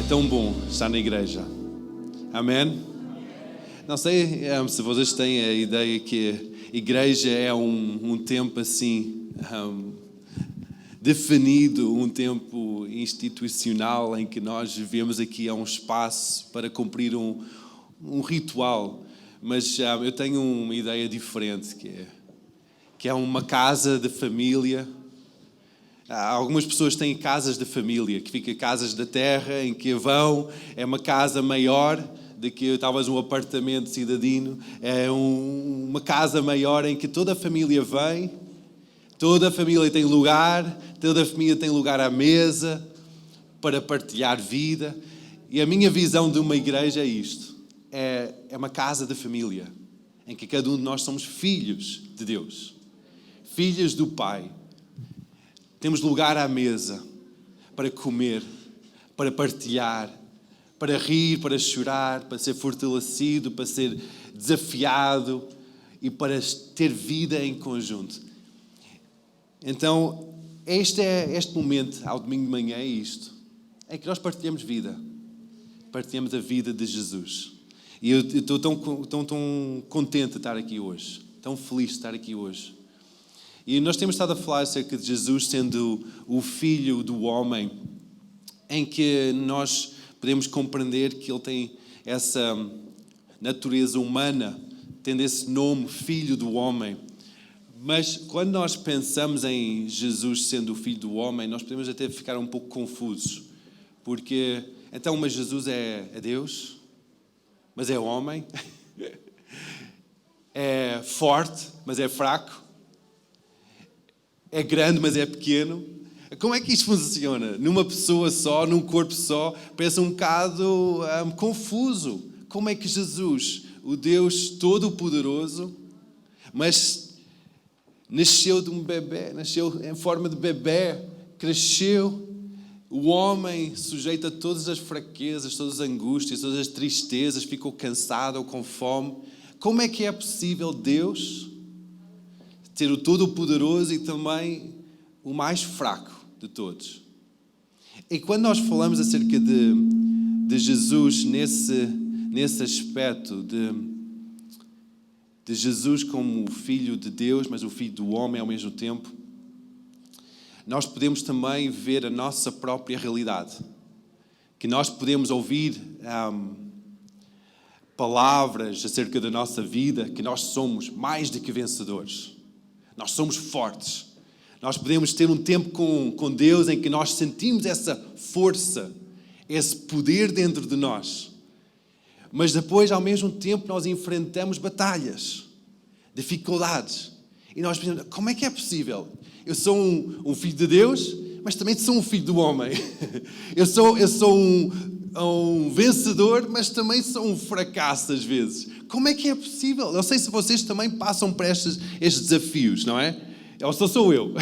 tão bom estar na igreja. Amém? Não sei se vocês têm a ideia que igreja é um tempo assim, definido, um tempo institucional em que nós vivemos aqui a um espaço para cumprir um ritual. Mas eu tenho uma ideia diferente, que é uma casa de família. Algumas pessoas têm casas de família, que ficam casas da terra, em que vão, é uma casa maior do que talvez um apartamento cidadino, é uma casa maior em que toda a família vem, toda a família tem lugar, toda a família tem lugar à mesa para partilhar vida. E a minha visão de uma igreja é isto, é uma casa de família, em que cada um de nós somos filhos de Deus, filhos do Pai. Temos lugar à mesa para comer, para partilhar, para rir, para chorar, para ser fortalecido, para ser desafiado e para ter vida em conjunto. Então, este momento, ao domingo de manhã, é isto. É que nós partilhamos vida. Partilhamos a vida de Jesus. E eu estou tão contente de estar aqui hoje. Tão feliz de estar aqui hoje. E nós temos estado a falar acerca de Jesus sendo o Filho do homem, em que nós podemos compreender que ele tem essa natureza humana, tendo esse nome, Filho do homem. Mas quando nós pensamos em Jesus sendo o Filho do homem, nós podemos até ficar um pouco confusos. Porque, então, mas Jesus é Deus? Mas é homem? É forte, mas é fraco? É grande, mas é pequeno? Como é que isto funciona? Numa pessoa só, num corpo só? Parece um bocado confuso. Como é que Jesus, o Deus Todo-Poderoso, mas nasceu de um bebê, nasceu em forma de bebê, cresceu, o homem sujeito a todas as fraquezas, todas as angústias, todas as tristezas, ficou cansado ou com fome. Como é que é possível Deus ter o Todo-Poderoso e também o mais fraco de todos? E quando nós falamos acerca de Jesus nesse aspecto de Jesus como o Filho de Deus, mas o Filho do homem ao mesmo tempo, nós podemos também ver a nossa própria realidade. Que nós podemos ouvir palavras acerca da nossa vida, que nós somos mais do que vencedores. Nós somos fortes. Nós podemos ter um tempo com Deus em que nós sentimos essa força, esse poder dentro de nós. Mas depois, ao mesmo tempo, nós enfrentamos batalhas, dificuldades. E nós pensamos, como é que é possível? Eu sou um filho de Deus, mas também sou um filho do homem. Eu sou um vencedor, mas também sou um fracasso às vezes. Como é que é possível? Não sei se vocês também passam por estes desafios, não é? Ou só sou eu.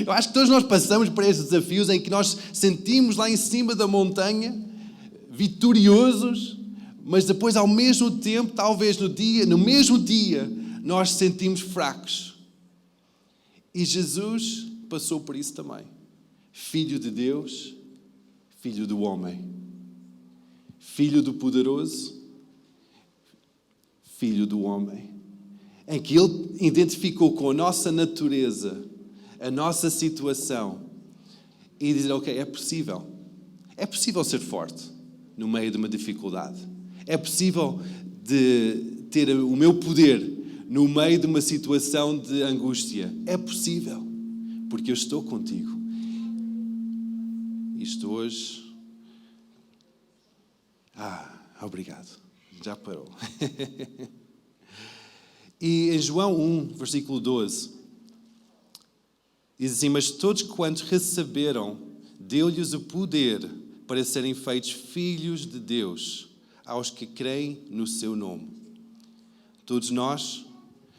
Eu acho que todos nós passamos por estes desafios em que nós sentimos lá em cima da montanha, vitoriosos, mas depois ao mesmo tempo, talvez no mesmo dia, nós sentimos fracos. E Jesus passou por isso também. Filho de Deus, Filho do homem. Filho do poderoso, Filho do homem. Em que ele identificou com a nossa natureza, a nossa situação, e dizer, ok, é possível. É possível ser forte no meio de uma dificuldade. É possível de ter o meu poder no meio de uma situação de angústia. É possível, porque eu estou contigo. Isto hoje... obrigado. Já parou. E em João 1, versículo 12, diz assim, mas todos quantos receberam, deu-lhes o poder para serem feitos filhos de Deus, aos que creem no seu nome. Todos nós,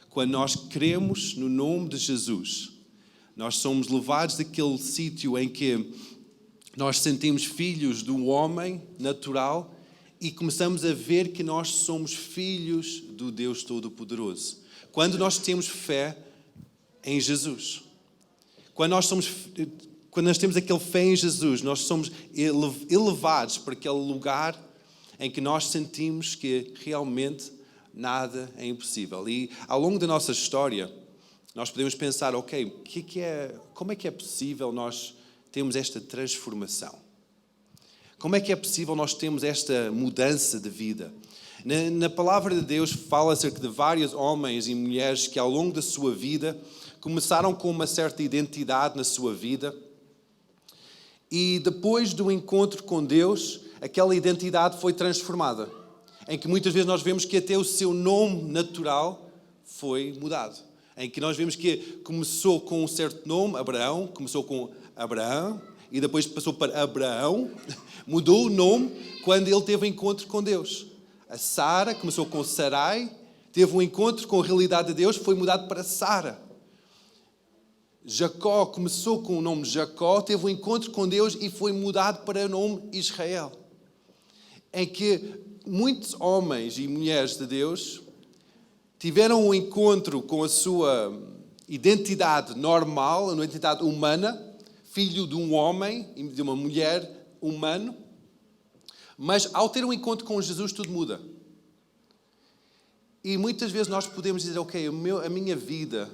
quando nós cremos no nome de Jesus, nós somos levados daquele sítio em que nós sentimos filhos do homem natural e começamos a ver que nós somos filhos do Deus Todo-Poderoso. Quando nós temos fé em Jesus. Quando nós temos aquele fé em Jesus, nós somos elevados para aquele lugar em que nós sentimos que realmente nada é impossível. E ao longo da nossa história, nós podemos pensar, ok, como é que é possível nós termos esta transformação? Como é que é possível nós termos esta mudança de vida? Na palavra de Deus fala acerca de vários homens e mulheres que ao longo da sua vida começaram com uma certa identidade na sua vida e depois do encontro com Deus, aquela identidade foi transformada. Em que muitas vezes nós vemos que até o seu nome natural foi mudado. Em que nós vemos que começou com um certo nome, Abraão, começou com Abraão e depois passou para Abraão, mudou o nome quando ele teve um encontro com Deus. A Sara começou com Sarai, teve um encontro com a realidade de Deus, foi mudado para Sara. Jacó começou com o nome Jacó, teve um encontro com Deus e foi mudado para o nome Israel. Em que muitos homens e mulheres de Deus tiveram um encontro com a sua identidade normal, uma identidade humana, filho de um homem e de uma mulher humano, mas ao ter um encontro com Jesus tudo muda. E muitas vezes nós podemos dizer, ok, a minha vida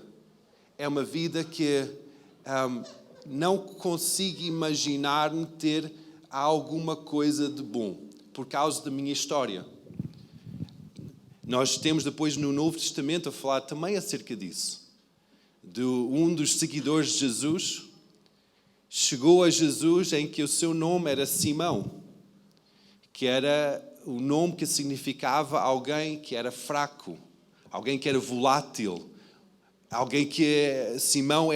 é uma vida que não consigo imaginar-me ter alguma coisa de bom, por causa da minha história. Nós temos depois no Novo Testamento a falar também acerca disso. Um dos seguidores de Jesus chegou a Jesus em que o seu nome era Simão, que era o nome que significava alguém que era fraco, alguém que era volátil, alguém que Simão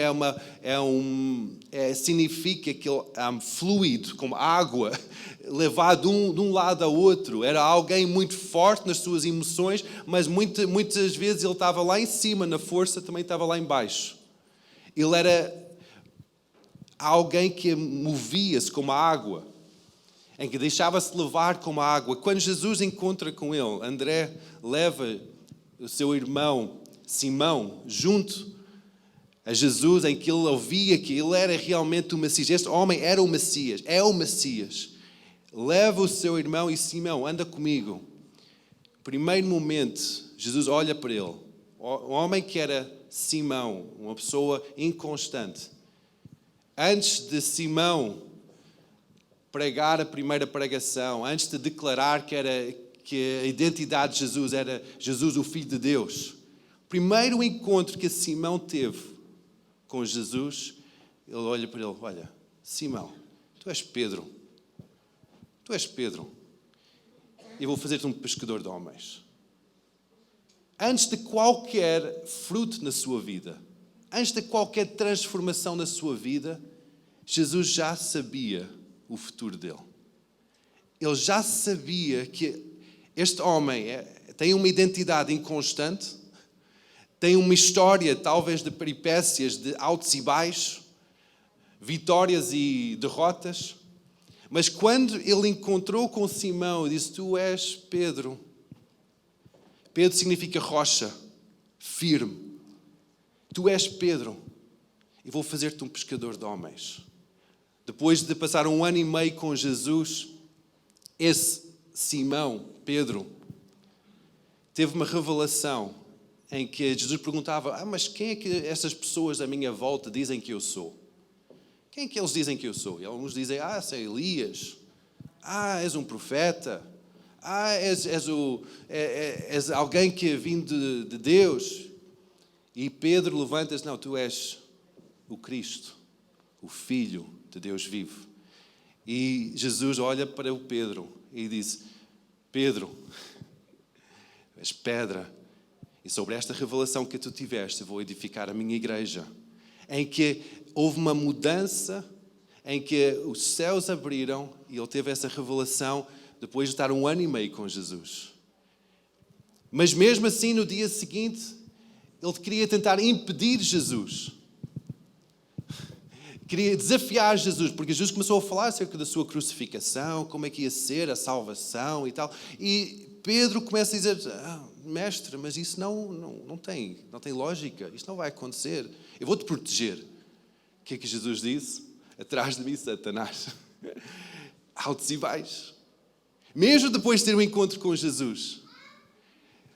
significa aquele fluido, como água, levado de um lado ao outro. Era alguém muito forte nas suas emoções, mas muitas vezes ele estava lá em cima, na força também estava lá em baixo. Ele era alguém que movia-se como a água, em que deixava-se levar como a água. Quando Jesus encontra com ele, André leva o seu irmão Simão junto a Jesus, em que ele ouvia que ele era realmente o Messias. Este homem era o Messias, é o Messias. Leva o seu irmão e Simão, anda comigo. Primeiro momento, Jesus olha para ele. O homem que era Simão, uma pessoa inconstante. Antes de Simão pregar a primeira pregação, antes de declarar que a identidade de Jesus era Jesus, o Filho de Deus, primeiro encontro que Simão teve com Jesus, ele olha para ele, olha, Simão, tu és Pedro, eu vou fazer-te um pescador de homens. Antes de qualquer fruto na sua vida, antes de qualquer transformação na sua vida, Jesus já sabia o futuro dele. Ele já sabia que este homem tem uma identidade inconstante, tem uma história talvez de peripécias, de altos e baixos, vitórias e derrotas. Mas quando ele encontrou com Simão, disse, tu és Pedro. Pedro significa rocha, firme. Tu és Pedro e vou fazer-te um pescador de homens. Depois de passar 1 ano e meio com Jesus, esse Simão, Pedro, teve uma revelação em que Jesus perguntava, mas quem é que essas pessoas à minha volta dizem que eu sou? Quem é que eles dizem que eu sou? E alguns dizem, sei Elias. És um profeta. És alguém que é vindo de Deus. E Pedro levanta-se, não, tu és o Cristo, o Filho de Deus vivo. E Jesus olha para o Pedro e diz, Pedro, és pedra. E sobre esta revelação que tu tiveste, vou edificar a minha igreja. Em que houve uma mudança, em que os céus abriram e ele teve essa revelação depois de estar 1 ano e meio com Jesus. Mas mesmo assim, no dia seguinte, ele queria tentar impedir Jesus. Queria desafiar Jesus, porque Jesus começou a falar acerca da sua crucificação, como é que ia ser a salvação e tal. E Pedro começa a dizer, mestre, mas isso não tem lógica, isso não vai acontecer. Eu vou-te proteger. O que é que Jesus disse? atrás de mim, Satanás. Altos e baixos. Mesmo depois de ter um encontro com Jesus.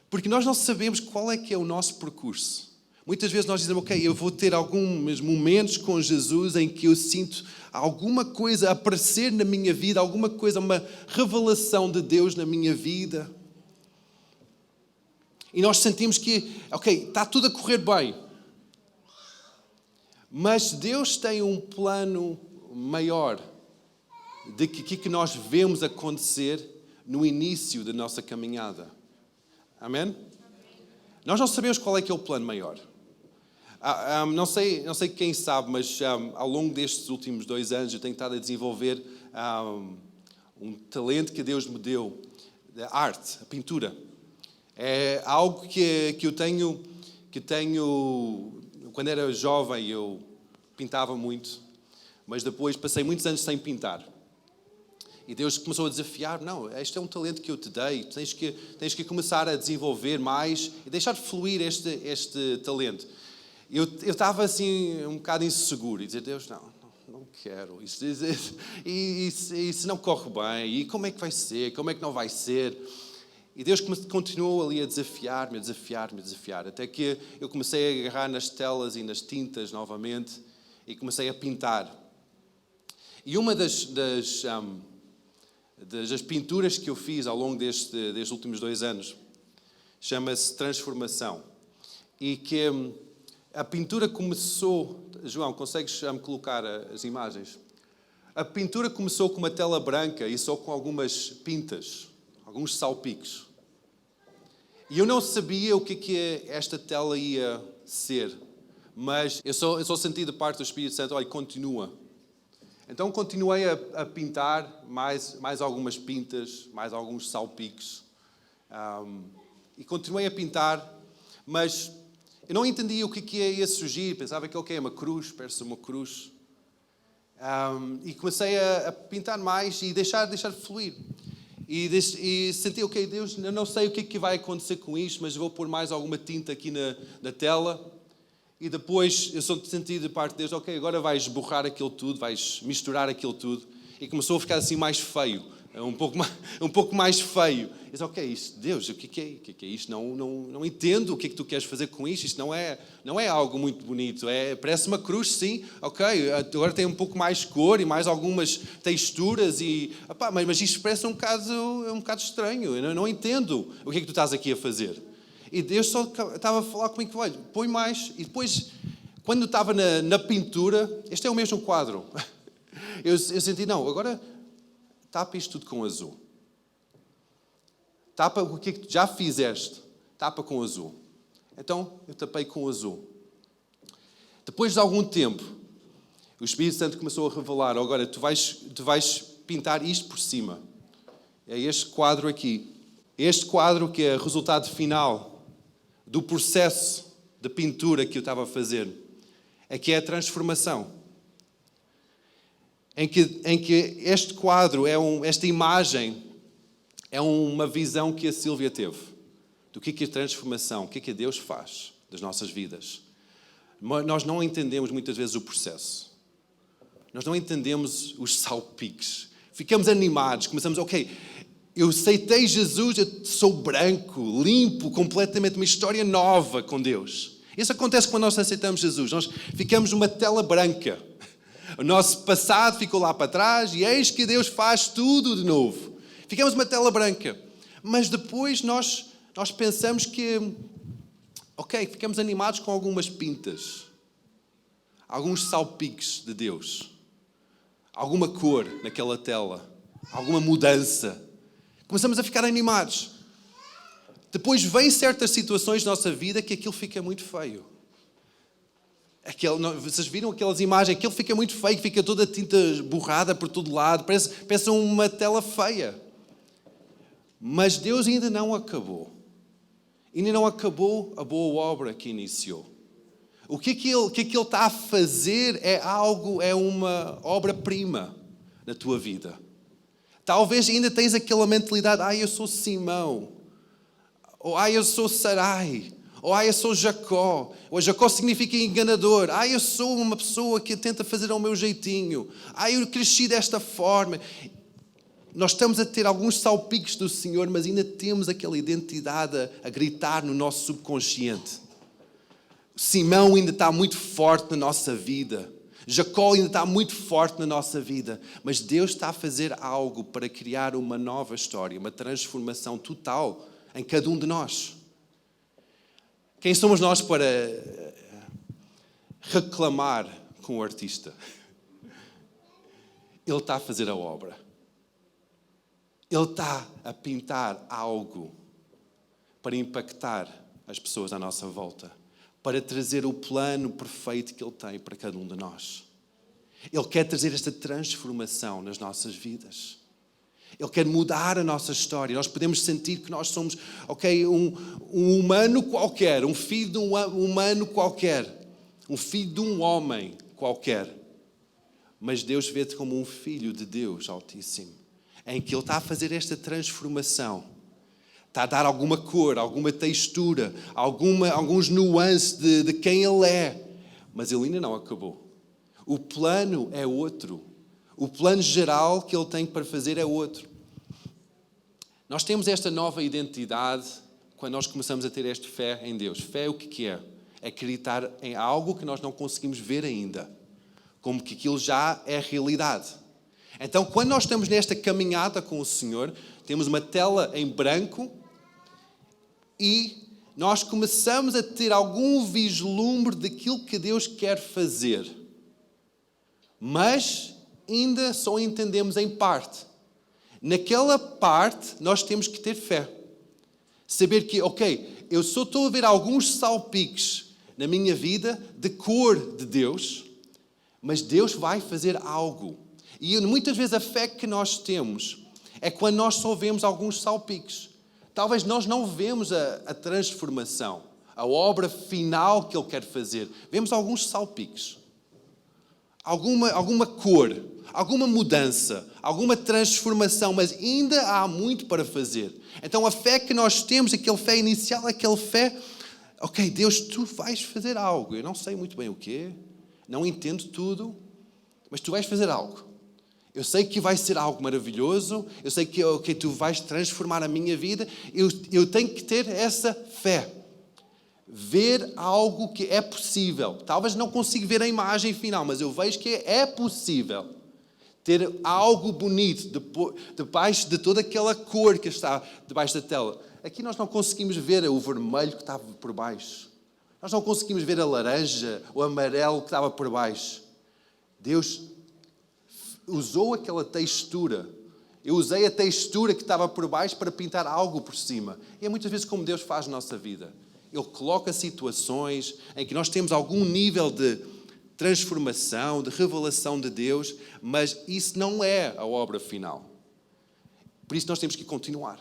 Porque nós não sabemos qual é que é o nosso percurso. Muitas vezes nós dizemos, ok, eu vou ter alguns momentos com Jesus em que eu sinto alguma coisa aparecer na minha vida, alguma coisa, uma revelação de Deus na minha vida. E nós sentimos que, ok, está tudo a correr bem. Mas Deus tem um plano maior de que nós vemos acontecer no início da nossa caminhada. Amém? Nós não sabemos qual é que é o plano maior. Não sei quem sabe, mas ao longo destes últimos 2 anos eu tenho estado a desenvolver um talento que Deus me deu, a arte, a pintura. É algo que eu tenho, quando era jovem eu pintava muito, mas depois passei muitos anos sem pintar. E Deus começou a desafiar, não, este é um talento que eu te dei, tens que começar a desenvolver mais e deixar fluir este talento. Eu estava assim um bocado inseguro e dizer, Deus, não quero, isso não corre bem, e como é que vai ser, como é que não vai ser? E Deus continuou ali a desafiar-me, até que eu comecei a agarrar nas telas e nas tintas novamente e comecei a pintar. E uma das pinturas que eu fiz ao longo destes últimos 2 anos chama-se Transformação. E que a pintura começou... João, consegues colocar as imagens? A pintura começou com uma tela branca e só com algumas pintas, alguns salpicos. E eu não sabia o que esta tela ia ser, mas eu só senti de parte do Espírito Santo, olha, continua. Então continuei a pintar mais algumas pintas, mais alguns salpicos. E continuei a pintar, mas eu não entendia o que ia surgir. Pensava que é uma cruz, parece uma cruz. E comecei a pintar mais e deixar fluir. E senti, ok, Deus, eu não sei o que vai acontecer com isto, mas vou pôr mais alguma tinta aqui na tela. E depois eu só senti de parte de Deus, ok, agora vais borrar aquilo tudo, vais misturar aquilo tudo. E começou a ficar assim mais feio, um pouco mais feio. Eu disse, ok, isto, Deus, o que é isto? Não entendo o que tu queres fazer com isto. Isto não é algo muito bonito. Parece uma cruz, sim, ok, agora tem um pouco mais cor e mais algumas texturas. Mas isto parece um bocado estranho. Eu não entendo o que tu estás aqui a fazer. E Deus só estava a falar comigo, olha, põe mais. E depois, quando estava na pintura, este é o mesmo quadro. Eu senti, não, agora tapa isto tudo com azul. Tapa o que tu já fizeste, tapa com azul. Então, eu tapei com azul. Depois de algum tempo, o Espírito Santo começou a revelar, agora tu vais pintar isto por cima. É este quadro aqui. Este quadro que é o resultado final do processo de pintura que eu estava a fazer, é que é a transformação. Em que este quadro, esta imagem, é uma visão que a Sílvia teve. Do que é a transformação, o que Deus faz das nossas vidas. Nós não entendemos muitas vezes o processo. Nós não entendemos os salpiques. Ficamos animados, começamos, ok, eu aceitei Jesus, eu sou branco, limpo, completamente uma história nova com Deus. Isso acontece quando nós aceitamos Jesus. Nós ficamos numa tela branca. O nosso passado ficou lá para trás e eis que Deus faz tudo de novo. Ficamos numa tela branca. Mas depois nós pensamos que, ok, ficamos animados com algumas pintas. Alguns salpiques de Deus. Alguma cor naquela tela. Alguma mudança. Começamos a ficar animados. Depois vêm certas situações na nossa vida que aquilo fica muito feio. Vocês viram aquelas imagens? Aquilo fica muito feio, fica toda a tinta borrada por todo lado. Parece uma tela feia. Mas Deus ainda não acabou. Ainda não acabou a boa obra que iniciou. O que Ele está a fazer é uma obra-prima na tua vida. Talvez ainda tens aquela mentalidade, eu sou Simão, ou eu sou Sarai, Ou, eu sou Jacó. Ou Jacó significa enganador. Eu sou uma pessoa que tenta fazer ao meu jeitinho. Eu cresci desta forma. Nós estamos a ter alguns salpicos do Senhor, mas ainda temos aquela identidade a gritar no nosso subconsciente. Simão ainda está muito forte na nossa vida. Jacó ainda está muito forte na nossa vida. Mas Deus está a fazer algo para criar uma nova história, uma transformação total em cada um de nós. Quem somos nós para reclamar com o artista? Ele está a fazer a obra. Ele está a pintar algo para impactar as pessoas à nossa volta, para trazer o plano perfeito que Ele tem para cada um de nós. Ele quer trazer esta transformação nas nossas vidas. Ele quer mudar a nossa história. Nós podemos sentir que nós somos, um humano qualquer, um filho de um humano qualquer, um filho de um homem qualquer. Mas Deus vê-te como um filho de Deus Altíssimo, em que Ele está a fazer esta transformação. Está a dar alguma cor, alguma textura, alguns nuances de quem Ele é. Mas Ele ainda não acabou. O plano é outro. O plano geral que Ele tem para fazer é outro. Nós temos esta nova identidade quando nós começamos a ter esta fé em Deus. Fé o que é? É acreditar em algo que nós não conseguimos ver ainda. Como que aquilo já é realidade. Então, quando nós estamos nesta caminhada com o Senhor, temos uma tela em branco e nós começamos a ter algum vislumbre daquilo que Deus quer fazer. Mas ainda só entendemos em parte. Naquela parte, nós temos que ter fé. Saber que, eu só estou a ver alguns salpicos na minha vida de cor de Deus, mas Deus vai fazer algo. E muitas vezes a fé que nós temos é quando nós só vemos alguns salpicos. Talvez nós não vemos a transformação, a obra final que Ele quer fazer. Vemos alguns salpicos. Alguma cor, alguma mudança, alguma transformação, mas ainda há muito para fazer. Então a fé que nós temos, aquela fé inicial, aquela fé, Deus, Tu vais fazer algo. Eu não sei muito bem o quê, não entendo tudo, mas Tu vais fazer algo. Eu sei que vai ser algo maravilhoso, eu sei que Tu vais transformar a minha vida, eu tenho que ter essa fé. Ver algo que é possível. Talvez não consiga ver a imagem final, mas eu vejo que é possível ter algo bonito debaixo de toda aquela cor que está debaixo da tela. Aqui nós não conseguimos ver o vermelho que estava por baixo. Nós não conseguimos ver a laranja, o amarelo que estava por baixo. Deus usou aquela textura. Eu usei a textura que estava por baixo para pintar algo por cima. E é muitas vezes como Deus faz na nossa vida. Ele coloca situações em que nós temos algum nível de transformação, de revelação de Deus, mas isso não é a obra final. Por isso nós temos que continuar.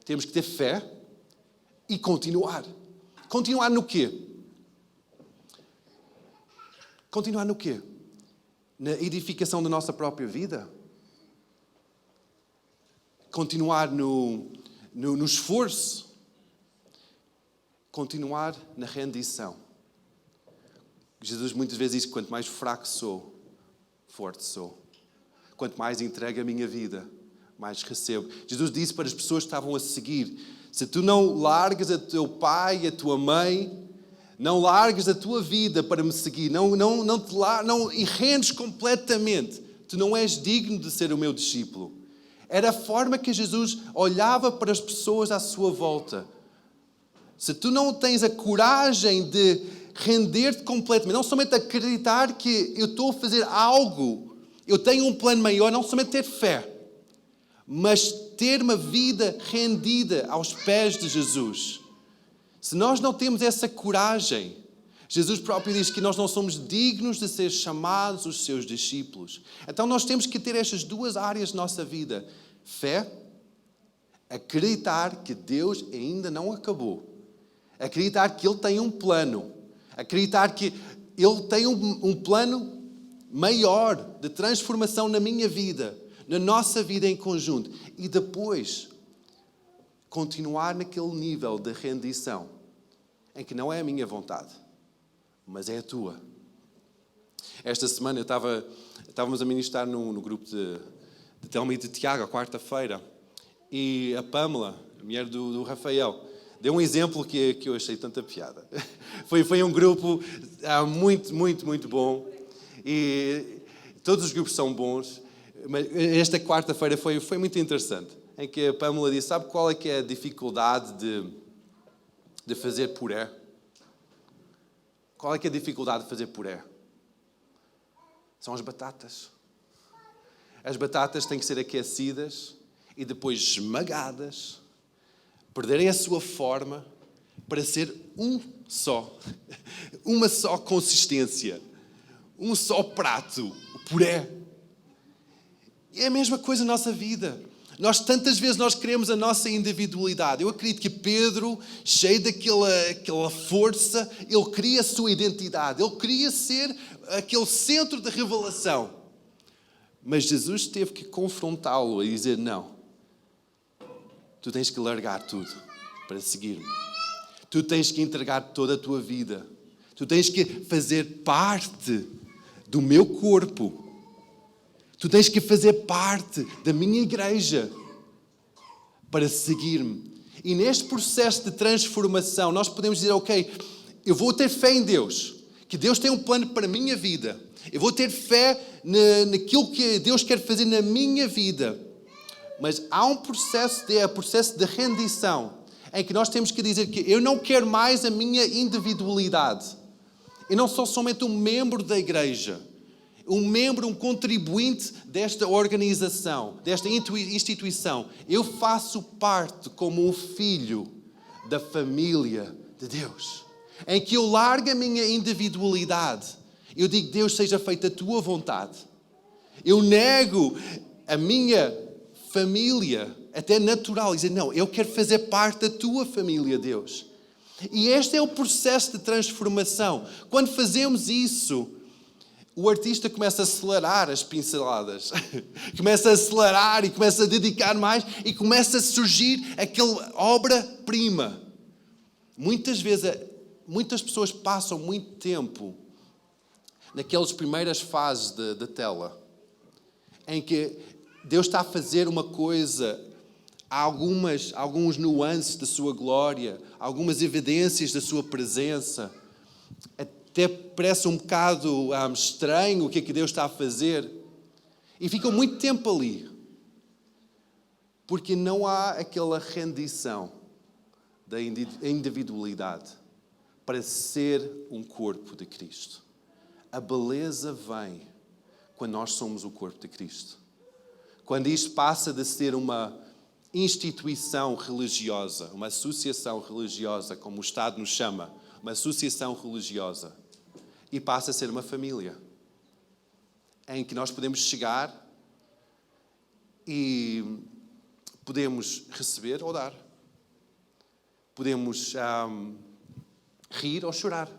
Temos que ter fé e continuar. Continuar no quê? Continuar no quê? Na edificação da nossa própria vida? Continuar no esforço? Continuar na rendição. Jesus muitas vezes diz que quanto mais fraco sou, forte sou. Quanto mais entrego a minha vida, mais recebo. Jesus disse para as pessoas que estavam a seguir, se tu não largas a teu pai e a tua mãe, não largas a tua vida para me seguir, não e rendes completamente, tu não és digno de ser o meu discípulo. Era a forma que Jesus olhava para as pessoas à sua volta. Se tu não tens a coragem de render-te completamente, não somente acreditar que eu estou a fazer algo, eu tenho um plano maior, não somente ter fé, mas ter uma vida rendida aos pés de Jesus. Se nós não temos essa coragem, Jesus próprio diz que nós não somos dignos de ser chamados os seus discípulos. Então nós temos que ter estas duas áreas da nossa vida. Fé, acreditar que Deus ainda não acabou. Acreditar que Ele tem um plano. Acreditar que Ele tem um plano maior de transformação na minha vida, na nossa vida em conjunto. E depois, continuar naquele nível de rendição. em que não é a minha vontade, mas é a tua. Esta semana estávamos a ministrar no grupo de Telma e de Tiago, à quarta-feira, e a Pâmela, a mulher do Rafael, deu um exemplo que eu achei tanta piada. Foi um grupo muito bom, e todos os grupos são bons, mas esta quarta-feira foi muito interessante, em que a Pâmela disse, sabe qual é que é a dificuldade de fazer puré? Qual é que é a dificuldade de fazer puré? São as batatas. As batatas têm que ser aquecidas e depois esmagadas, perderem a sua forma para ser uma só consistência, um só prato, o puré. E é a mesma coisa na nossa vida. Tantas vezes nós queremos a nossa individualidade. Eu acredito que Pedro, cheio daquela força, ele queria a sua identidade. Ele queria ser aquele centro de revelação. Mas Jesus teve que confrontá-lo e dizer, não. Tu tens que largar tudo para seguir-me. Tu tens que entregar toda a tua vida. Tu tens que fazer parte do meu corpo. Tu tens que fazer parte da minha igreja para seguir-me. E neste processo de transformação, nós podemos dizer, ok, eu vou ter fé em Deus, que Deus tem um plano para a minha vida. Eu vou ter fé naquilo que Deus quer fazer na minha vida. Mas há um processo de rendição, em que nós temos que dizer que eu não quero mais a minha individualidade. Eu não sou somente um membro da igreja. Um contribuinte desta organização, desta instituição. Eu faço parte como um filho da família de Deus. Em que eu largo a minha individualidade. Eu digo, Deus, seja feita a tua vontade. Eu nego a minha família, até natural, e dizer, não, eu quero fazer parte da tua família, Deus. E este é o processo de transformação. Quando fazemos isso, o artista começa a acelerar as pinceladas, começa a acelerar e começa a dedicar mais e começa a surgir aquela obra-prima. Muitas vezes, muitas pessoas passam muito tempo naquelas primeiras fases da tela, em que Deus está a fazer uma coisa, há alguns nuances da sua glória, algumas evidências da sua presença, até parece um bocado estranho o que é que Deus está a fazer. E ficam muito tempo ali. Porque não há aquela rendição da individualidade para ser um corpo de Cristo. A beleza vem quando nós somos o corpo de Cristo. Quando isto passa de ser uma instituição religiosa, uma associação religiosa, como o Estado nos chama, uma associação religiosa, e passa a ser uma família, em que nós podemos chegar e podemos receber ou dar. Podemos rir ou chorar.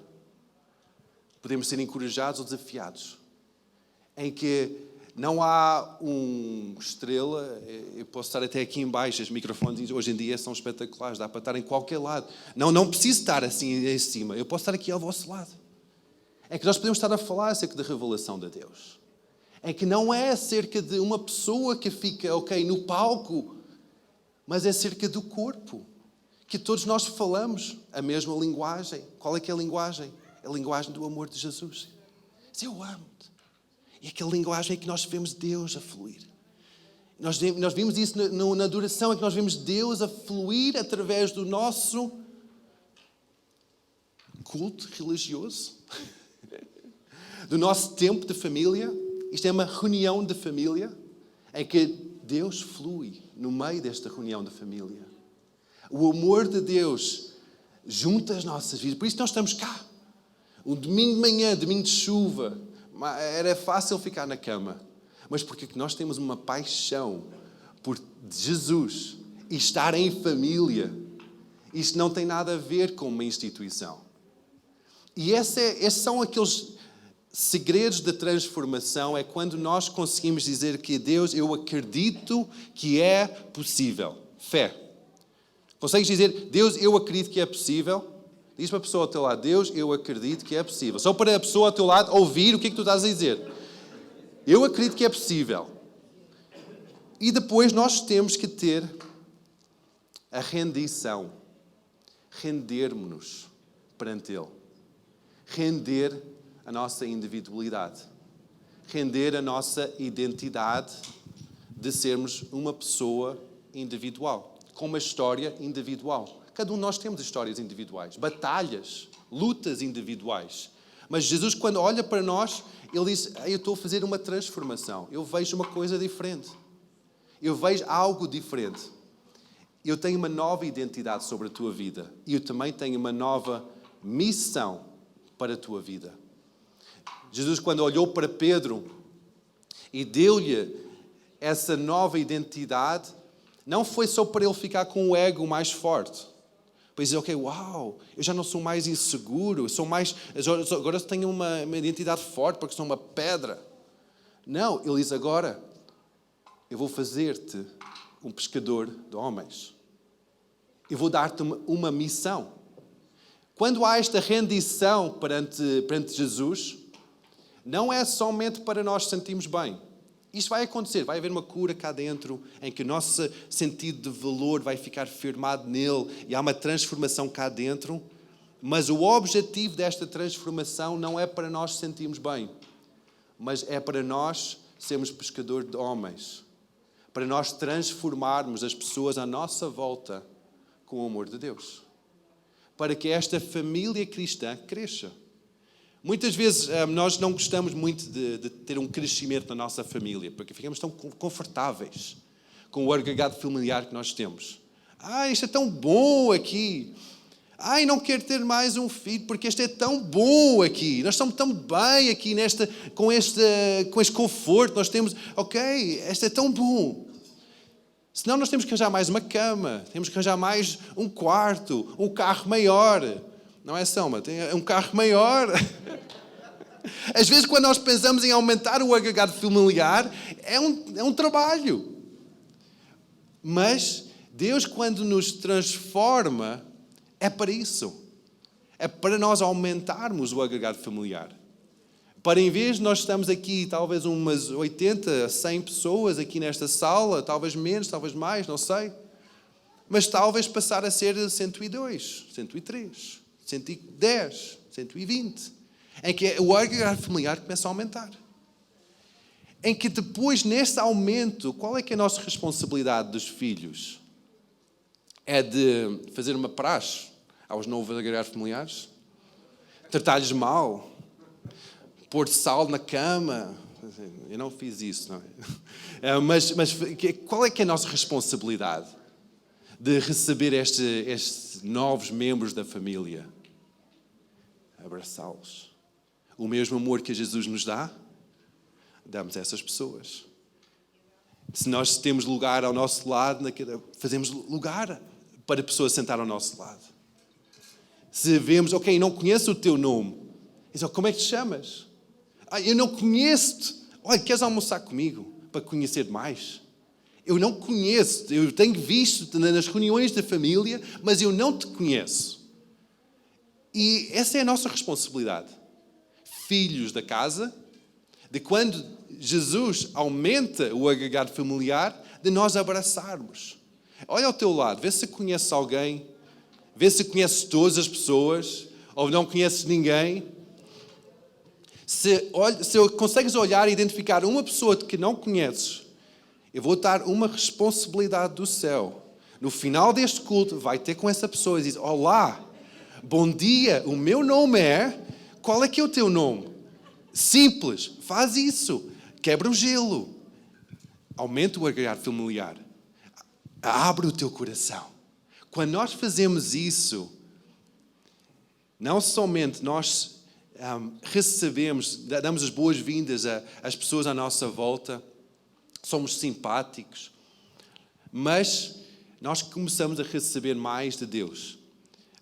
Podemos ser encorajados ou desafiados. Em que não há estrela, eu posso estar até aqui em baixo, os microfones hoje em dia são espetaculares, dá para estar em qualquer lado. Não preciso estar assim em cima, eu posso estar aqui ao vosso lado. É que nós podemos estar a falar acerca da revelação de Deus. É que não é acerca de uma pessoa que fica, no palco, mas é acerca do corpo. Que todos nós falamos a mesma linguagem. Qual é que é a linguagem? É a linguagem do amor de Jesus. Eu amo-te. E aquela linguagem é que nós vemos Deus a fluir. Nós vimos isso na adoração, é que nós vemos Deus a fluir através do nosso culto religioso. Do nosso tempo de família. Isto é uma reunião de família em que Deus flui no meio desta reunião de família. O amor de Deus junta as nossas vidas. Por isso nós estamos cá. Um domingo de manhã, domingo de chuva, era fácil ficar na cama. Mas porque nós temos uma paixão por Jesus e estar em família. Isto não tem nada a ver com uma instituição. E esses são aqueles segredos da transformação, é quando nós conseguimos dizer que Deus, eu acredito que é possível. Fé. Consegues dizer, Deus, eu acredito que é possível? Diz para a pessoa ao teu lado: Deus, eu acredito que é possível. Só para a pessoa ao teu lado ouvir o que é que tu estás a dizer. Eu acredito que é possível. E depois nós temos que ter a rendição. Rendermos-nos perante Ele. Render a nossa individualidade. Render a nossa identidade de sermos uma pessoa individual. Com uma história individual. Cada um de nós temos histórias individuais. Batalhas, lutas individuais. Mas Jesus, quando olha para nós, Ele diz: eu estou a fazer uma transformação. Eu vejo uma coisa diferente. Eu vejo algo diferente. Eu tenho uma nova identidade sobre a tua vida. E eu também tenho uma nova missão para a tua vida. Jesus, quando olhou para Pedro e deu-lhe essa nova identidade, não foi só para ele ficar com o ego mais forte. Para dizer: ok, uau, eu já não sou mais inseguro, agora tenho uma identidade forte porque sou uma pedra. Não, ele diz: agora eu vou fazer-te um pescador de homens. Eu vou dar-te uma missão. Quando há esta rendição perante Jesus, não é somente para nós sentirmos bem. Isto vai acontecer, vai haver uma cura cá dentro, em que o nosso sentido de valor vai ficar firmado nele e há uma transformação cá dentro. Mas o objetivo desta transformação não é para nós sentirmos bem, mas é para nós sermos pescadores de homens. Para nós transformarmos as pessoas à nossa volta com o amor de Deus. Para que esta família cristã cresça. Muitas vezes nós não gostamos muito de ter um crescimento na nossa família, porque ficamos tão confortáveis com o agregado familiar que nós temos. Isto é tão bom aqui. Não quero ter mais um filho, porque este é tão bom aqui. Nós estamos tão bem aqui com este conforto. Nós temos, este é tão bom. Senão nós temos que arranjar mais uma cama, temos que arranjar mais um quarto, um carro maior. Não é, Selma? É um carro maior. Às vezes, quando nós pensamos em aumentar o agregado familiar, é um trabalho. Mas Deus, quando nos transforma, é para isso. É para nós aumentarmos o agregado familiar. Para, em vez de nós estamos aqui, talvez umas 80, 100 pessoas aqui nesta sala, talvez menos, talvez mais, não sei. Mas talvez passar a ser 102, 103, 110, 120. Em que o agregado familiar começa a aumentar. Em que depois, nesse aumento, qual é que é a nossa responsabilidade dos filhos? É de fazer uma praxe aos novos agregados familiares? Tratar-lhes mal? Pôr sal na cama? Eu não fiz isso, não é? Mas qual é que é a nossa responsabilidade de receber estes novos membros da família? Abraçá-los. O mesmo amor que Jesus nos dá, damos a essas pessoas. Se nós temos lugar ao nosso lado, fazemos lugar para a pessoa sentar ao nosso lado. Se vemos, não conheço o teu nome. Diz: como é que te chamas? Eu não conheço-te. Olha, queres almoçar comigo para conhecer mais? Eu não conheço-te. Eu tenho visto-te nas reuniões da família, mas eu não te conheço. E essa é a nossa responsabilidade. Filhos da casa, de quando Jesus aumenta o agregado familiar, de nós abraçarmos. Olha ao teu lado, vê se conheces alguém, vê se conheces todas as pessoas, ou não conheces ninguém. Se consegues olhar e identificar uma pessoa que não conheces, eu vou dar uma responsabilidade do céu. No final deste culto, vai ter com essa pessoa e diz: olá, bom dia, o meu nome é... Qual é que é o teu nome? Simples, faz isso. Quebra o gelo. Aumenta o agregado familiar. Abre o teu coração. Quando nós fazemos isso, não somente nós recebemos, damos as boas-vindas às pessoas à nossa volta, somos simpáticos, mas nós começamos a receber mais de Deus.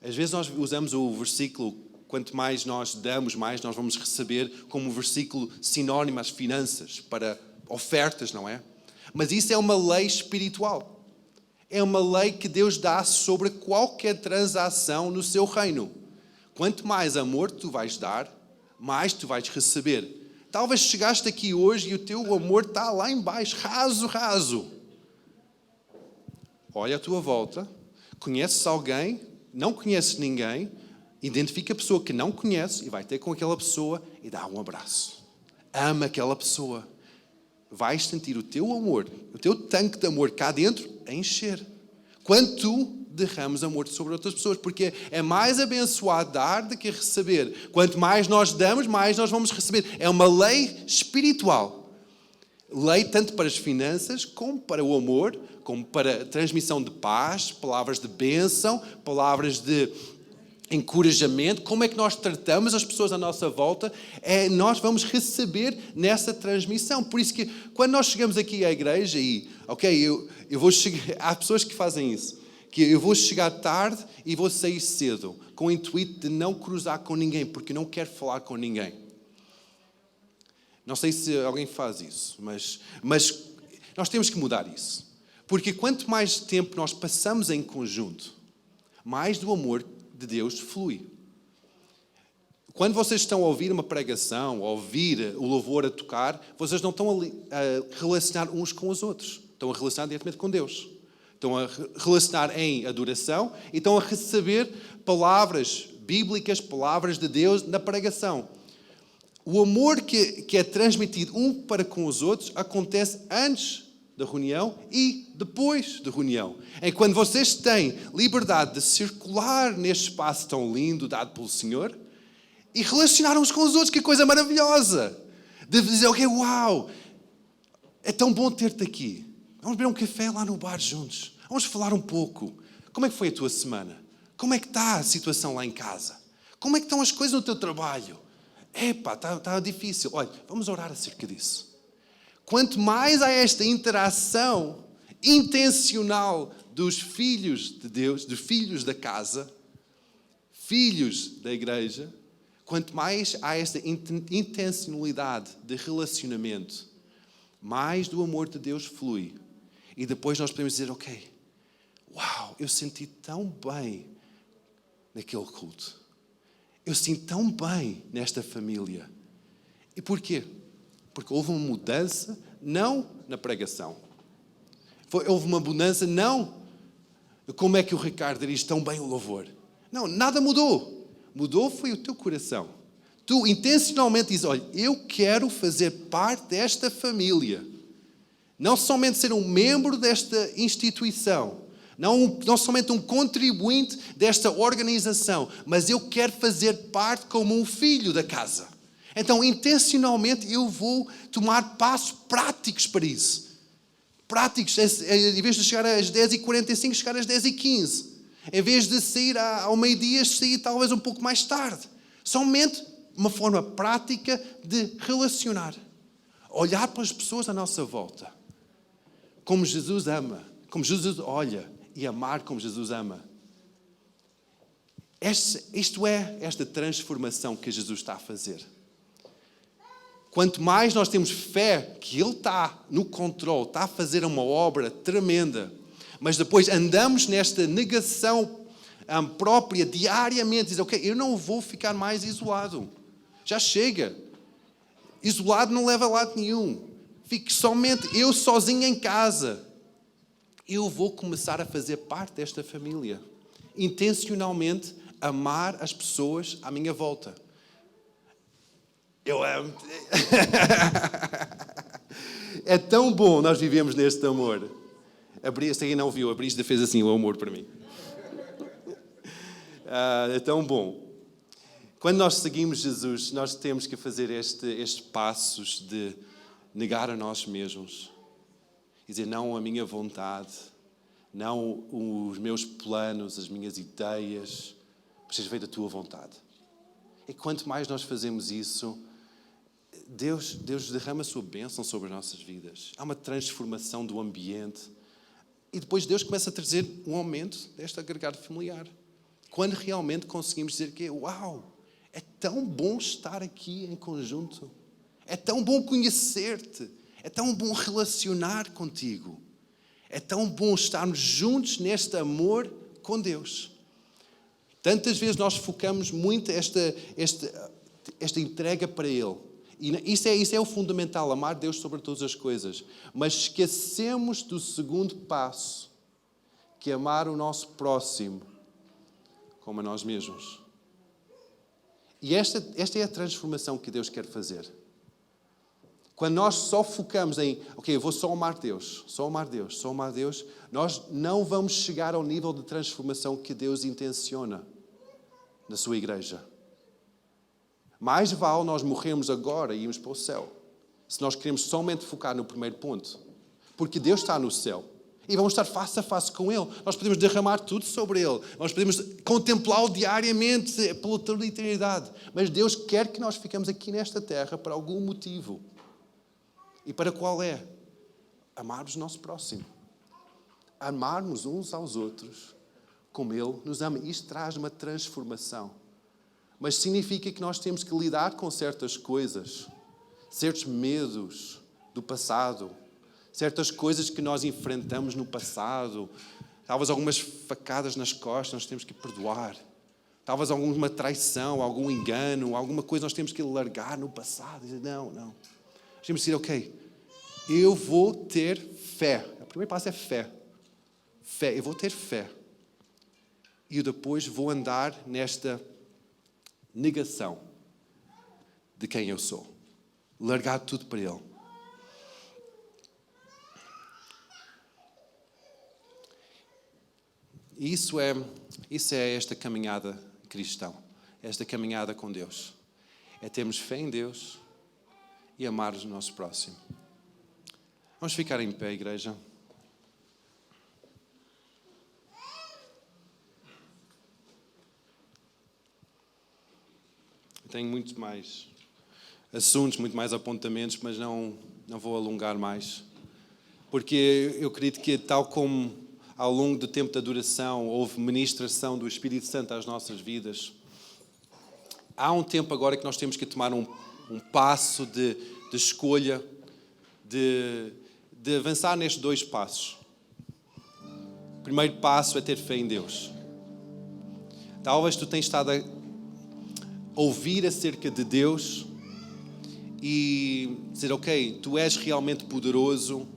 Às vezes nós usamos o versículo: quanto mais nós damos, mais nós vamos receber, como um versículo sinónimo às finanças, para ofertas, não é? Mas isso é uma lei espiritual. É uma lei que Deus dá sobre qualquer transação no seu reino. Quanto mais amor tu vais dar, mais tu vais receber. Talvez chegaste aqui hoje e o teu amor está lá em baixo, raso, raso. Olha à tua volta, conheces alguém, não conheces ninguém, identifica a pessoa que não conhece e vai ter com aquela pessoa e dá um abraço. Ama aquela pessoa. Vais sentir o teu amor, o teu tanque de amor cá dentro a encher. Quando tu derramas amor sobre outras pessoas, porque é mais abençoado dar do que receber. Quanto mais nós damos, mais nós vamos receber. É uma lei espiritual. Lei tanto para as finanças, como para o amor, como para a transmissão de paz, palavras de bênção, palavras de encorajamento. Como é que nós tratamos as pessoas à nossa volta? Nós vamos receber nessa transmissão. Por isso que quando nós chegamos aqui à igreja e, eu vou chegar, há pessoas que fazem isso, que eu vou chegar tarde e vou sair cedo, com o intuito de não cruzar com ninguém, porque eu não quero falar com ninguém. Não sei se alguém faz isso, mas nós temos que mudar isso. Porque quanto mais tempo nós passamos em conjunto, mais do amor de Deus flui. Quando vocês estão a ouvir uma pregação, a ouvir o louvor a tocar, vocês não estão a relacionar uns com os outros. Estão a relacionar diretamente com Deus. Estão a relacionar em adoração e estão a receber palavras bíblicas, palavras de Deus na pregação. O amor que é transmitido um para com os outros acontece antes da reunião e depois da reunião. É quando vocês têm liberdade de circular neste espaço tão lindo dado pelo Senhor e relacionar uns com os outros, que coisa maravilhosa. De dizer, uau, é tão bom ter-te aqui. Vamos beber um café lá no bar juntos. Vamos falar um pouco. Como é que foi a tua semana? Como é que está a situação lá em casa? Como é que estão as coisas no teu trabalho? Está difícil. Olha, vamos orar acerca disso. Quanto mais há esta interação intencional dos filhos de Deus, dos filhos da casa, filhos da igreja, quanto mais há esta intencionalidade de relacionamento, mais do amor de Deus flui. E depois nós podemos dizer, uau, eu senti tão bem naquele culto. Eu sinto tão bem nesta família. E porquê? Porque houve uma mudança, não na pregação. Houve uma mudança, não como é que o Ricardo dirige tão bem o louvor. Não, nada mudou. Mudou foi o teu coração. Tu intencionalmente dizes, olha, eu quero fazer parte desta família. Não somente ser um membro desta instituição. Não somente um contribuinte desta organização, mas eu quero fazer parte como um filho da casa. Então, intencionalmente, eu vou tomar passos práticos para isso. Práticos, em vez de chegar às 10h45, chegar às 10h15. Em vez de sair ao meio-dia, sair talvez um pouco mais tarde. Somente uma forma prática de relacionar. Olhar para as pessoas à nossa volta. Como Jesus ama. Como Jesus olha. E amar como Jesus ama. Isto é esta transformação que Jesus está a fazer. Quanto mais nós temos fé que Ele está no controle, está a fazer uma obra tremenda, mas depois andamos nesta negação própria diariamente, dizer, eu não vou ficar mais isolado. Já chega. Isolado não leva a lado nenhum. Fique somente eu sozinho em casa. Eu vou começar a fazer parte desta família. Intencionalmente amar as pessoas à minha volta. Eu amo. É tão bom nós vivemos neste amor. Se alguém não viu, a Brígida fez assim o amor para mim. É tão bom. Quando nós seguimos Jesus, nós temos que fazer estes passos de negar a nós mesmos. E dizer, não a minha vontade, não os meus planos, as minhas ideias, mas seja feita a tua vontade. E quanto mais nós fazemos isso, Deus derrama a sua bênção sobre as nossas vidas. Há uma transformação do ambiente. E depois Deus começa a trazer um aumento deste agregado familiar. Quando realmente conseguimos dizer que, uau, é tão bom estar aqui em conjunto. É tão bom conhecer-te. É tão bom relacionar contigo. É tão bom estarmos juntos neste amor com Deus. Tantas vezes nós focamos muito esta entrega para Ele. E isso é o fundamental, amar Deus sobre todas as coisas. Mas esquecemos do segundo passo, que é amar o nosso próximo como a nós mesmos. E esta é a transformação que Deus quer fazer. Quando nós só focamos em, eu vou só amar Deus, só amar Deus, só amar Deus, nós não vamos chegar ao nível de transformação que Deus intenciona na sua igreja. Mais vale nós morrermos agora e irmos para o céu, se nós queremos somente focar no primeiro ponto. Porque Deus está no céu. E vamos estar face a face com Ele. Nós podemos derramar tudo sobre Ele. Nós podemos contemplá-lo diariamente, pela toda a eternidade. Mas Deus quer que nós fiquemos aqui nesta terra por algum motivo. E para qual é? Amarmos o nosso próximo. Amarmos uns aos outros como Ele nos ama. Isto traz uma transformação. Mas significa que nós temos que lidar com certas coisas, certos medos do passado, certas coisas que nós enfrentamos no passado, talvez algumas facadas nas costas nós temos que perdoar, talvez alguma traição, algum engano, alguma coisa nós temos que largar no passado. Dizer, não. Nós temos que dizer, eu vou ter fé. O primeiro passo é fé. Eu vou ter fé. E depois vou andar nesta negação de quem eu sou. Largar tudo para Ele. Isso é esta caminhada cristã. Esta caminhada com Deus. É termos fé em Deus e amar o nosso próximo. Vamos ficar em pé, igreja. Tenho muito mais assuntos, muito mais apontamentos, mas não vou alongar mais. Porque eu acredito que, tal como ao longo do tempo da adoração houve ministração do Espírito Santo às nossas vidas, há um tempo agora que nós temos que tomar um passo de escolha, de avançar nestes dois passos. O primeiro passo é ter fé em Deus. Talvez tu tenhas estado a ouvir acerca de Deus e dizer, tu és realmente poderoso,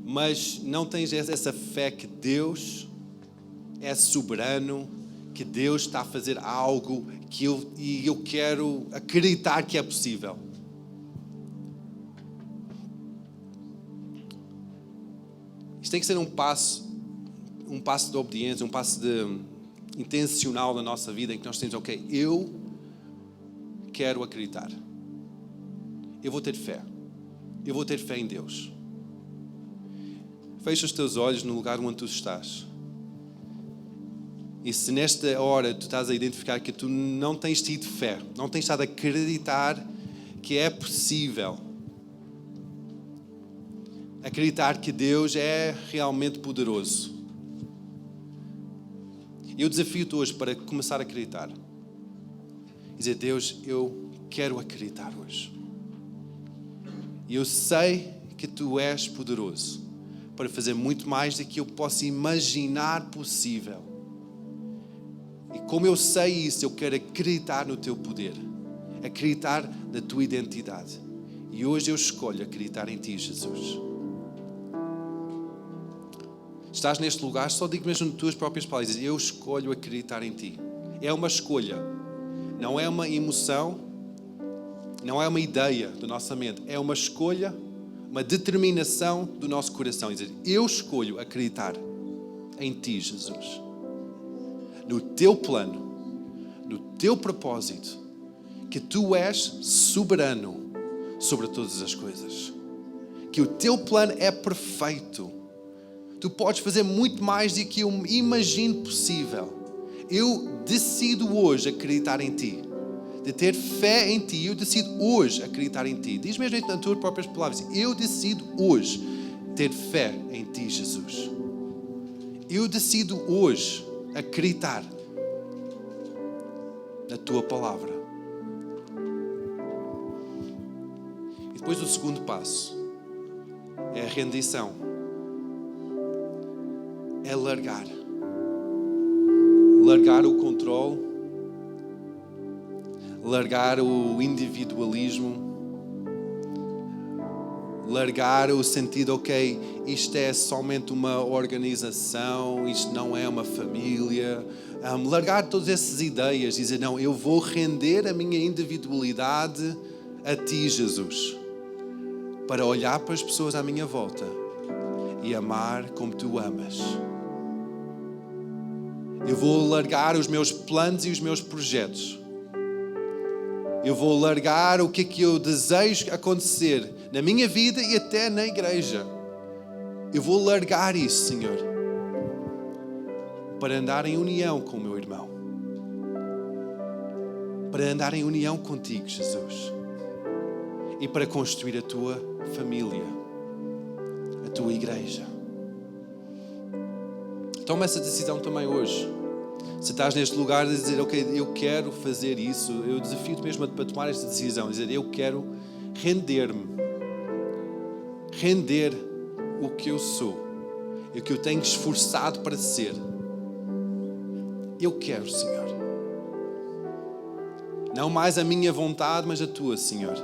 mas não tens essa fé que Deus é soberano, que Deus está a fazer algo e eu quero acreditar que é possível. Isto tem que ser um passo de obediência, um passo intencional na nossa vida, em que nós temos, eu quero acreditar. Eu vou ter fé. Eu vou ter fé em Deus. Fecha os teus olhos no lugar onde tu estás. E se nesta hora tu estás a identificar que tu não tens tido fé, não tens estado a acreditar que é possível, acreditar que Deus é realmente poderoso, eu desafio-te hoje para começar a acreditar. Dizer, Deus, eu quero acreditar hoje. E eu sei que Tu és poderoso para fazer muito mais do que eu possa imaginar possível. E como eu sei isso, eu quero acreditar no Teu poder, acreditar na Tua identidade. E hoje eu escolho acreditar em Ti, Jesus. Estás neste lugar, só digo mesmo nas tuas próprias palavras, eu escolho acreditar em Ti. É uma escolha, não é uma emoção, não é uma ideia da nossa mente, é uma escolha, uma determinação do nosso coração. Dizer, eu escolho acreditar em Ti, Jesus. No Teu plano, no Teu propósito, que Tu és soberano sobre todas as coisas. Que o Teu plano é perfeito. Tu podes fazer muito mais do que eu imagino possível. Eu decido hoje acreditar em Ti. De ter fé em Ti. Eu decido hoje acreditar em Ti. Diz mesmo nas tuas próprias palavras. Eu decido hoje ter fé em Ti, Jesus. Eu decido hoje acreditar na Tua palavra. E depois o segundo passo é a rendição. É largar. largar o controle, largar o individualismo, largar o sentido, ok, isto é somente uma organização, isto não é uma família. Largar todas essas ideias e dizer, não, eu vou render a minha individualidade a Ti, Jesus, para olhar para as pessoas à minha volta e amar como Tu amas. Eu vou largar os meus planos e os meus projetos. Eu vou largar o que é que eu desejo acontecer na minha vida e até na igreja. Eu vou largar isso, Senhor, para andar em união com o meu irmão. Para andar em união contigo, Jesus. E para construir a tua família, a tua igreja. Toma essa decisão também hoje. Se estás neste lugar de dizer, ok, eu quero fazer isso, eu desafio-te mesmo para tomar esta decisão, dizer, eu quero render-me, render o que eu sou, o que eu tenho esforçado para ser. Eu quero, Senhor. Não mais a minha vontade, mas a tua, Senhor.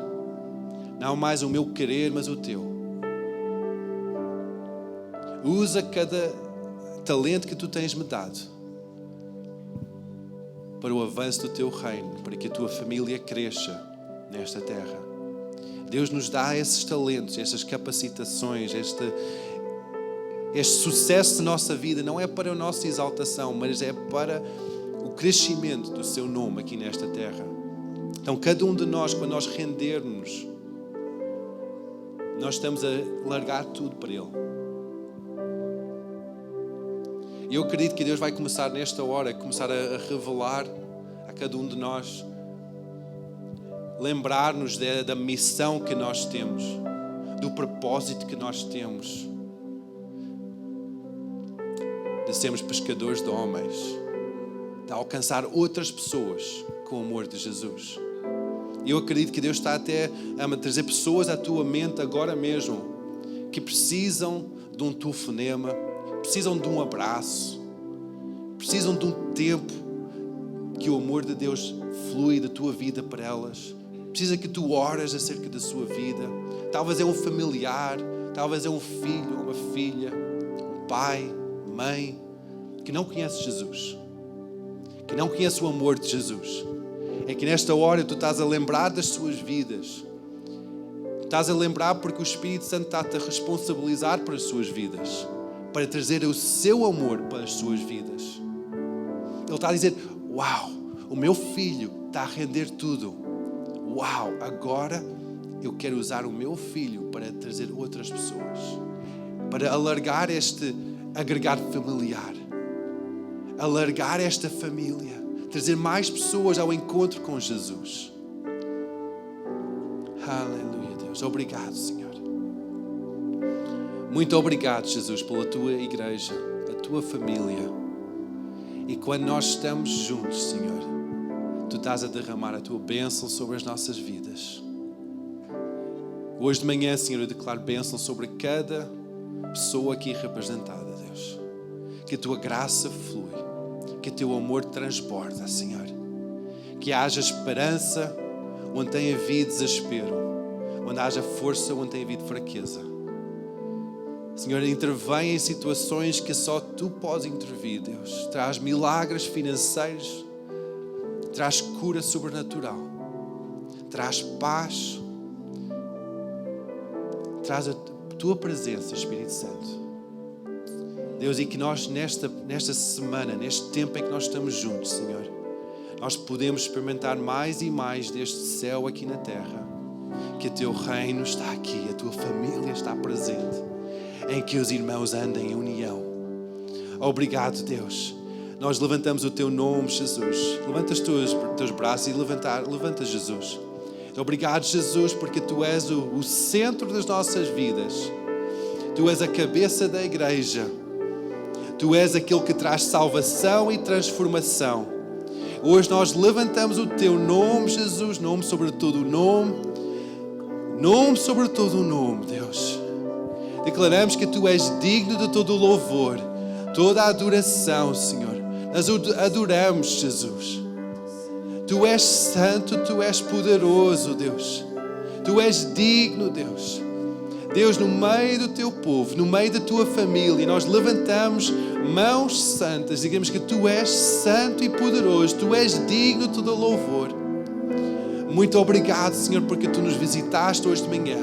Não mais o meu querer, mas o teu. Usa cada talento que tu tens me dado para o avanço do teu reino, para que a tua família cresça nesta terra. Deus nos dá esses talentos, estas capacitações, este sucesso da nossa vida, não é para a nossa exaltação, mas é para o crescimento do seu nome aqui nesta terra. Então, cada um de nós, quando nós rendermos, nós estamos a largar tudo para Ele. E eu acredito que Deus vai começar nesta hora, começar a revelar a cada um de nós, lembrar-nos da missão que nós temos, do propósito que nós temos, de sermos pescadores de homens, de alcançar outras pessoas com o amor de Jesus. E eu acredito que Deus está até a trazer pessoas à tua mente agora mesmo, que precisam de um telefonema, precisam de um abraço, precisam de um tempo que o amor de Deus flui da tua vida para elas. Precisa que tu oras acerca da sua vida. Talvez é um familiar, talvez é um filho, uma filha, um pai, mãe, que não conhece Jesus, que não conhece o amor de Jesus. É que nesta hora tu estás a lembrar das suas vidas. Estás a lembrar porque o Espírito Santo está-te a responsabilizar para as suas vidas, para trazer o seu amor para as suas vidas. Ele está a dizer, uau, o meu filho está a render tudo. Uau, agora eu quero usar o meu filho para trazer outras pessoas, para alargar este agregado familiar, alargar esta família, trazer mais pessoas ao encontro com Jesus. Aleluia, Deus. Obrigado, Senhor. Muito obrigado, Jesus, pela tua igreja, a tua família. E quando nós estamos juntos, Senhor, Tu estás a derramar a Tua bênção sobre as nossas vidas. Hoje de manhã, Senhor, eu declaro bênção sobre cada pessoa aqui representada, Deus. Que a Tua graça flui, que o Teu amor transborda, Senhor. Que haja esperança onde tem havido desespero, onde haja força onde tem havido fraqueza. Senhor, intervém em situações que só Tu podes intervir, Deus. Traz milagres financeiros, traz cura sobrenatural, traz paz, traz a Tua presença, Espírito Santo. Deus, e que nós nesta semana, neste tempo em que nós estamos juntos, Senhor, nós podemos experimentar mais e mais deste céu aqui na terra, que o Teu reino está aqui, a Tua família está presente, em que os irmãos andem em união. Obrigado, Deus. Nós levantamos o Teu nome, Jesus. Levanta os teus braços e levanta Jesus. Obrigado, Jesus, porque Tu és o centro das nossas vidas. Tu és a cabeça da igreja. Tu és aquele que traz salvação e transformação. Hoje nós levantamos o Teu nome, Jesus, nome sobre todo o nome. Nome sobre todo o nome, Deus. Declaramos que Tu és digno de todo o louvor, toda a adoração, Senhor. Nós adoramos, Jesus. Tu és santo, Tu és poderoso, Deus. Tu és digno, Deus. Deus, no meio do Teu povo, no meio da Tua família, nós levantamos mãos santas, digamos que Tu és santo e poderoso, Tu és digno de todo louvor. Muito obrigado, Senhor, porque Tu nos visitaste hoje de manhã.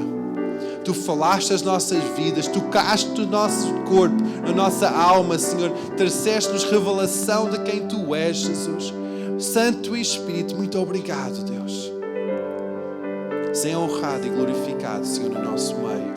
Tu falaste as nossas vidas, tocaste o nosso corpo, a nossa alma, Senhor. Trouxeste-nos revelação de quem Tu és, Jesus. Santo e Espírito, muito obrigado, Deus. Seja honrado e glorificado, Senhor, no nosso meio.